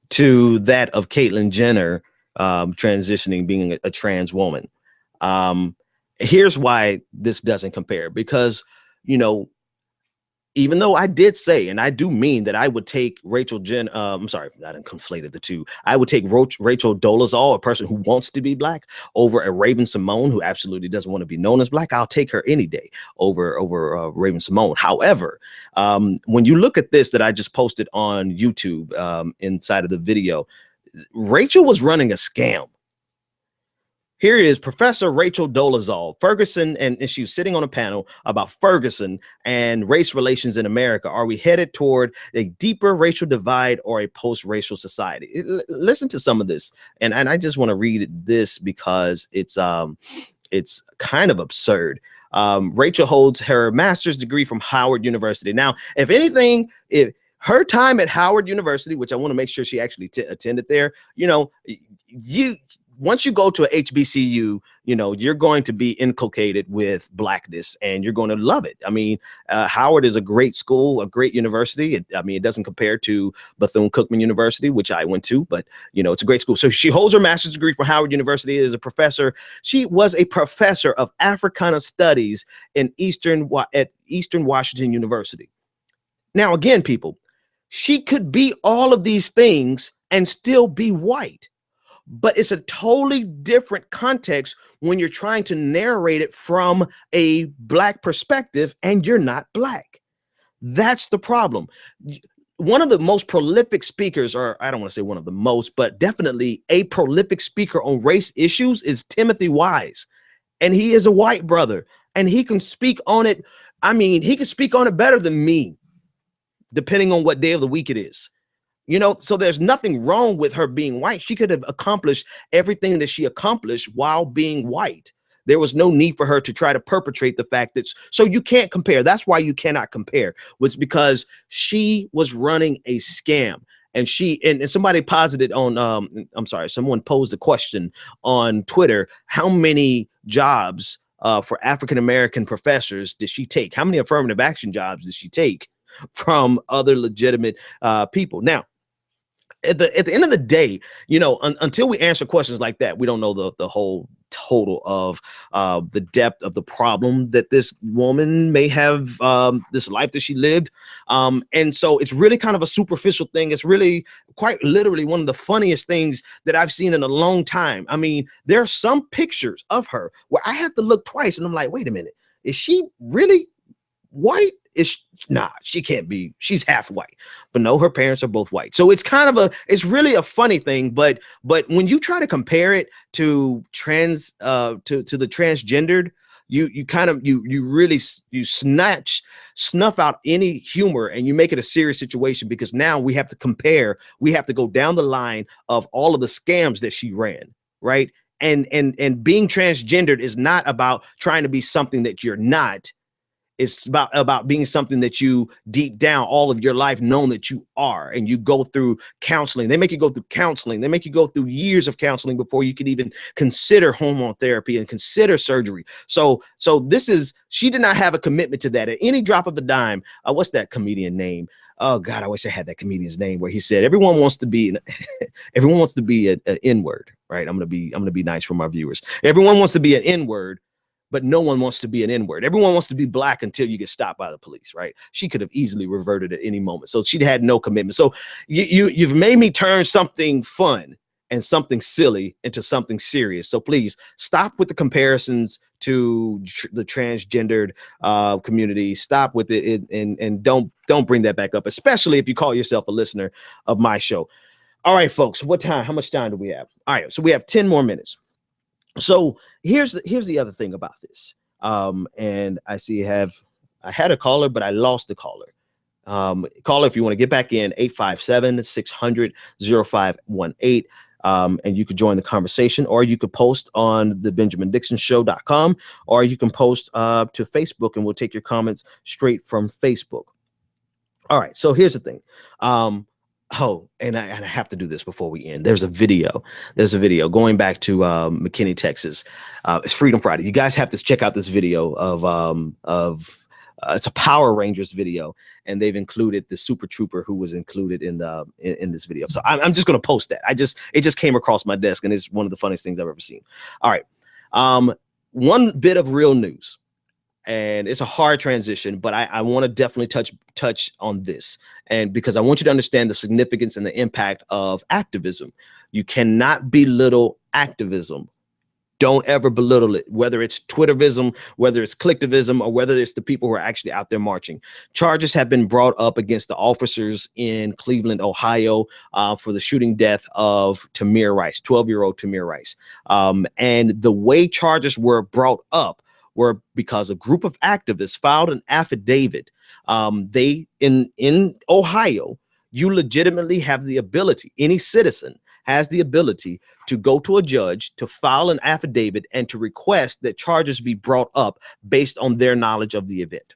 to that of Caitlyn Jenner transitioning, being a trans woman. Here's why this doesn't compare, because, you know, even though I did say, and I do mean that I would take Rachel Jen, I'm sorry, I didn't conflated the two. I would take Rachel Dolezal, a person who wants to be black, over a Raven-Symoné, who absolutely doesn't want to be known as black. I'll take her any day over Raven-Symoné. However, when you look at this that I just posted on YouTube inside of the video, Rachel was running a scam. Here is Professor Rachel Dolezal, Ferguson, and she was sitting on a panel about Ferguson and race relations in America. Are we headed toward a deeper racial divide or a post-racial society? Listen to some of this, and I just want to read this because it's kind of absurd. Rachel holds her master's degree from Howard University. Now, if anything, if her time at Howard University, which I want to make sure she actually attended there, you know, once you go to a HBCU, you know, you're going to be inculcated with blackness and you're going to love it. I mean, Howard is a great school, a great university. It doesn't compare to Bethune-Cookman University, which I went to, but, you know, it's a great school. So she holds her master's degree from Howard University as a professor. She was a professor of Africana Studies at Eastern Washington University. Now, again, people, she could be all of these things and still be white. But it's a totally different context when you're trying to narrate it from a black perspective and you're not black. That's the problem. One of the most prolific speakers, or I don't want to say one of the most, but definitely a prolific speaker on race issues is Timothy Wise. And he is a white brother and he can speak on it. I mean, he can speak on it better than me, depending on what day of the week it is. You know, so there's nothing wrong with her being white. She could have accomplished everything that she accomplished while being white. There was no need for her to try to perpetrate the fact that, so you can't compare. That's why you cannot compare. Was because she was running a scam. And somebody posited on, someone posed a question on Twitter. How many jobs for African-American professors did she take? How many affirmative action jobs did she take from other legitimate people? Now, at the end of the day, you know, until we answer questions like that, we don't know the whole total of the depth of the problem that this woman may have, this life that she lived. And so it's really kind of a superficial thing. It's really quite literally one of the funniest things that I've seen in a long time. I mean, there are some pictures of her where I have to look twice and I'm like, wait a minute, is she really white? She can't be. She's half white, but no, her parents are both white. So it's kind of it's really a funny thing. But when you try to compare it to to the transgendered, you really snuff out any humor and you make it a serious situation, because now we have to compare. We have to go down the line of all of the scams that she ran, right? And being transgendered is not about trying to be something that you're not. It's about being something that you deep down all of your life known that you are, and you go through counseling. They make you go through counseling. They make you go through years of counseling before you could even consider hormone therapy and consider surgery. So she did not have a commitment to that at any drop of a dime. What's that comedian name? Oh God, I wish I had that comedian's name, where he said everyone wants to be an N-word, right? I'm gonna be nice for my viewers. Everyone wants to be an N-word, but no one wants to be an N-word. Everyone wants to be black until you get stopped by the police, right? She could have easily reverted at any moment. So she had no commitment. So you've made me turn something fun and something silly into something serious. So please stop with the comparisons to the transgendered community. Stop with it, and don't bring that back up, especially if you call yourself a listener of my show. All right, folks, how much time do we have? All right, so we have 10 more minutes. So here's the other thing about this. And I see I had a caller, but I lost the caller. Caller, if you want to get back in, 857-600-0518. And you could join the conversation, or you could post on the BenjaminDixonShow.com, or you can post to Facebook, and we'll take your comments straight from Facebook. All right, so here's the thing. And I have to do this before we end. There's a video going back to McKinney, Texas. It's Freedom Friday. You guys have to check out this video of it's a Power Rangers video, and they've included the Super Trooper who was included in this video. So I'm just going to post that. It just came across my desk, and it's one of the funniest things I've ever seen. All right. One bit of real news, and it's a hard transition, but I want to definitely touch on this, and because I want you to understand the significance and the impact of activism. You cannot belittle activism. Don't ever belittle it, whether it's Twittervism, whether it's collectivism, or whether it's the people who are actually out there marching. Charges have been brought up against the officers in Cleveland, Ohio, for the shooting death of Tamir Rice, 12-year-old Tamir Rice. And the way charges were brought up were because a group of activists filed an affidavit. In Ohio, you legitimately have the ability, any citizen has the ability to go to a judge, to file an affidavit, and to request that charges be brought up based on their knowledge of the event,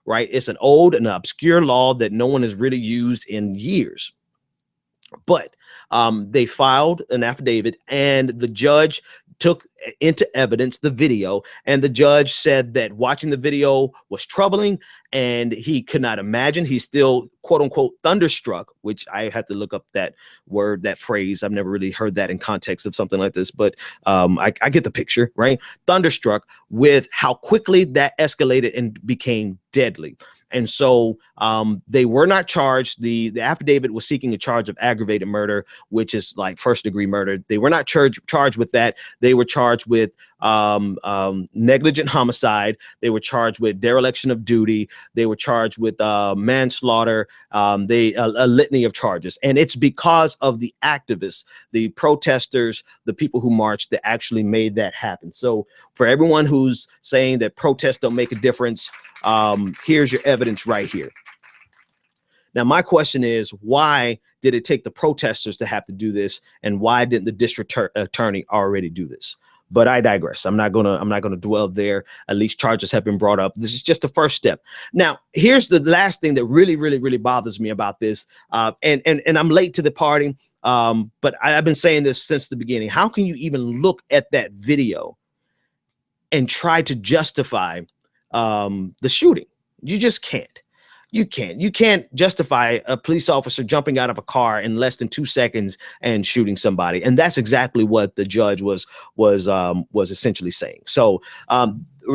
right? It's an old and obscure law that no one has really used in years. But they filed an affidavit, and the judge took into evidence the video, and the judge said that watching the video was troubling, and he could not imagine. He's still, quote unquote, thunderstruck, which I had to look up that word, that phrase. I've never really heard that in context of something like this, but I get the picture, right? Thunderstruck with how quickly that escalated and became deadly. And so they were not charged. The affidavit was seeking a charge of aggravated murder, which is like first-degree murder. They were not charged with that. They were charged with negligent homicide. They were charged with dereliction of duty. They were charged with manslaughter. A litany of charges. And it's because of the activists, the protesters, the people who marched that actually made that happen. So for everyone who's saying that protests don't make a difference, here's your evidence right here. Now, my question is, why did it take the protesters to have to do this, and why didn't the district attorney already do this? But I digress. I'm not gonna dwell there. At least charges have been brought up. This is just the first step. Now, here's the last thing that really bothers me about this. And I'm late to the party. But I've been saying this since the beginning. How can you even look at that video and try to justify the shooting? You just can't. You can't justify a police officer jumping out of a car in less than 2 seconds and shooting somebody. And that's exactly what the judge was essentially saying. So a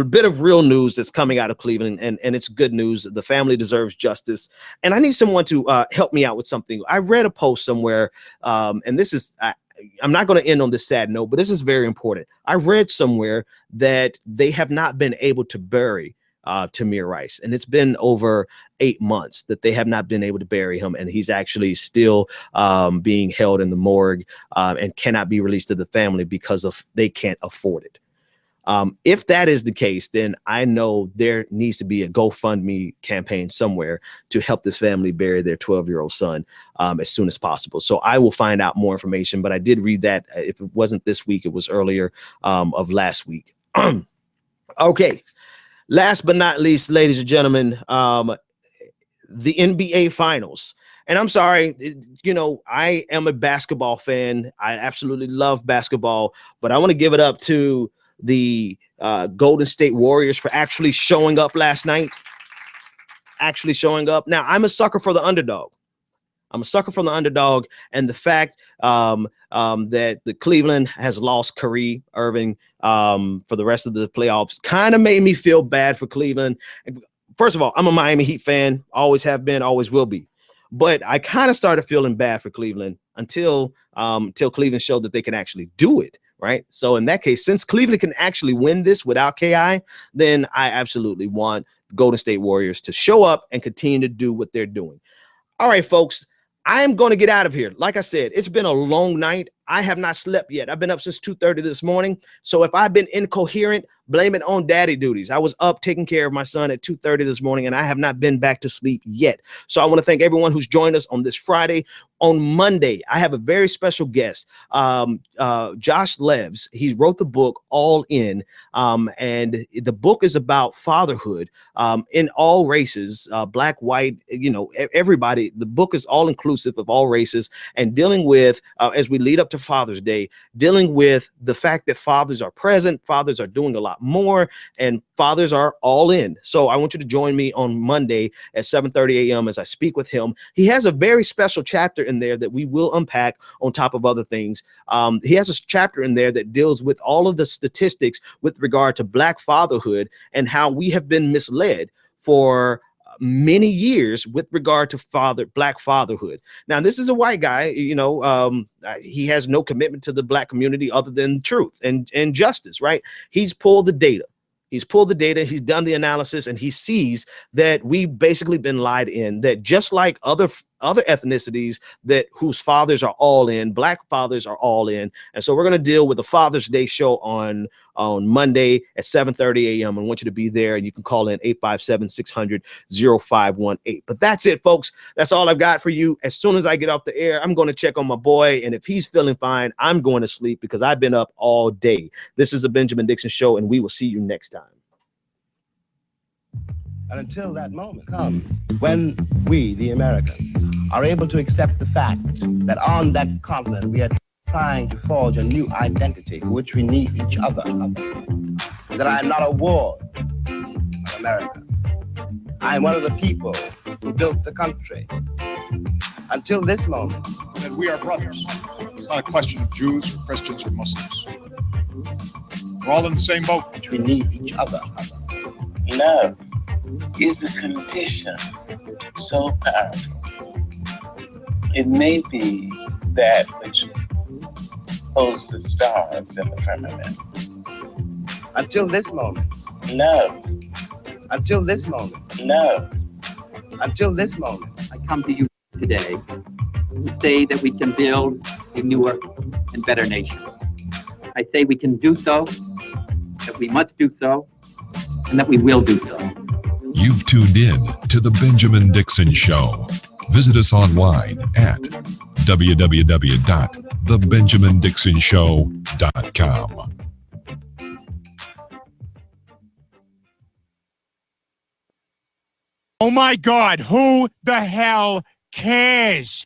bit of real news that's coming out of Cleveland, and it's good news. The family deserves justice. And I need someone to help me out with something. I read a post somewhere, and this is, I'm not going to end on this sad note, but this is very important. I read somewhere that they have not been able to bury Tamir Rice, and it's been over 8 months that they have not been able to bury him, and he's actually still being held in the morgue and cannot be released to the family because they can't afford it. If that is the case, then I know there needs to be a GoFundMe campaign somewhere to help this family bury their 12-year-old son as soon as possible. So I will find out more information, but I did read that. If it wasn't this week, it was earlier of last week. Okay. Last but not least, ladies and gentlemen, the NBA Finals. And I'm sorry, you know, I am a basketball fan. I absolutely love basketball, but I want to give it up to the Golden State Warriors for actually showing up last night. Actually showing up. Now, I'm a sucker for the underdog. I'm a sucker for the underdog, and the fact that the Cleveland has lost Kyrie Irving for the rest of the playoffs kind of made me feel bad for Cleveland. First of all, I'm a Miami Heat fan, always have been, always will be. But I kind of started feeling bad for Cleveland until Cleveland showed that they can actually do it. Right. So in that case, since Cleveland can actually win this without KI, then I absolutely want Golden State Warriors to show up and continue to do what they're doing. All right, folks, I am going to get out of here. Like I said, it's been a long night. I have not slept yet. I've been up since 2:30 this morning. So if I've been incoherent, blame it on daddy duties. I was up taking care of my son at 2:30 this morning, and I have not been back to sleep yet. So I want to thank everyone who's joined us on this Friday. On Monday, I have a very special guest, Josh Levs. He wrote the book All In, and the book is about fatherhood in all races, black, white, everybody. The book is all inclusive of all races and dealing with, as we lead up to Father's Day, dealing with the fact that fathers are present, fathers are doing a lot more, and fathers are all in. So I want you to join me on Monday at 7:30 a.m. as I speak with him. He has a very special chapter in there that we will unpack on top of other things. He has a chapter in there that deals with all of the statistics with regard to black fatherhood and how we have been misled for many years with regard to black fatherhood. Now, this is a white guy, he has no commitment to the black community other than truth and justice, right? He's pulled the data. He's done the analysis, and he sees that we've basically been lied in, that just like other ethnicities whose fathers are all in, black fathers are all in. And so we're going to deal with the Father's Day show on Monday at 7:30 a.m. I want you to be there, and you can call in 857-600-0518. But that's it, folks. That's all I've got for you. As soon as I get off the air, I'm going to check on my boy, and if he's feeling fine, I'm going to sleep because I've been up all day. This is the Benjamin Dixon Show, and we will see you next time. And until that moment comes, when we, the Americans, are able to accept the fact that on that continent we are trying to forge a new identity for which we need each other, that I am not a ward of America. I am one of the people who built the country. Until this moment. And we are brothers. It's not a question of Jews or Christians or Muslims. We're all in the same boat. We need each other. Love is a condition so powerful. It may be that which holds the stars in the firmament. Until this moment. Love. Until this moment. Love. Until this moment. I come to you today to say that we can build a newer and better nation. I say we can do so, that we must do so, and that we will do so. You've tuned in to The Benjamin Dixon Show. Visit us online at www.thebenjamindixonshow.com. Oh my God, who the hell cares?